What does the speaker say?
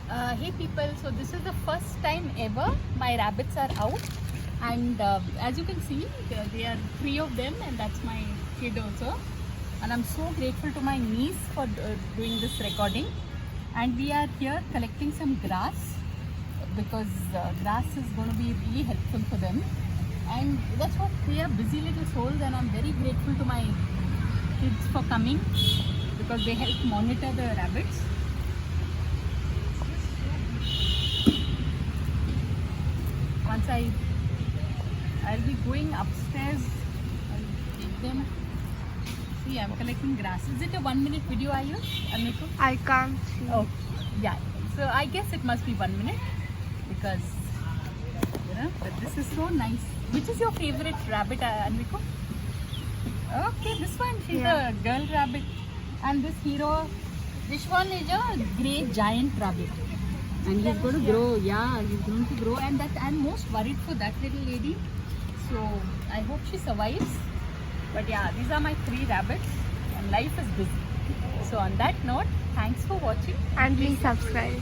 Hey people, so this is the first time ever my rabbits are out, and as you can see there are 3 of them, and that's my kid also, and I'm so grateful to my niece for doing this recording. And we are here collecting some grass because grass is going to be really helpful for them, and that's what they are, busy little souls, and I'm very grateful to my kids for coming because they help monitor the rabbits. Once I'll be going upstairs and take them. See, I'm collecting grass. Is it a 1-minute video, Amrita? I can't see. Oh, yeah. So I guess it must be 1 minute because, but this is so nice. Which is your favorite rabbit, Anviko? Okay, this one, she's a girl rabbit. And this hero, this one is a grey giant rabbit. And he's going to grow, he's going to grow. And that I'm most worried for that little lady. So I hope she survives. But yeah, these are my 3 rabbits and life is busy. So on that note, thanks for watching. And please subscribe.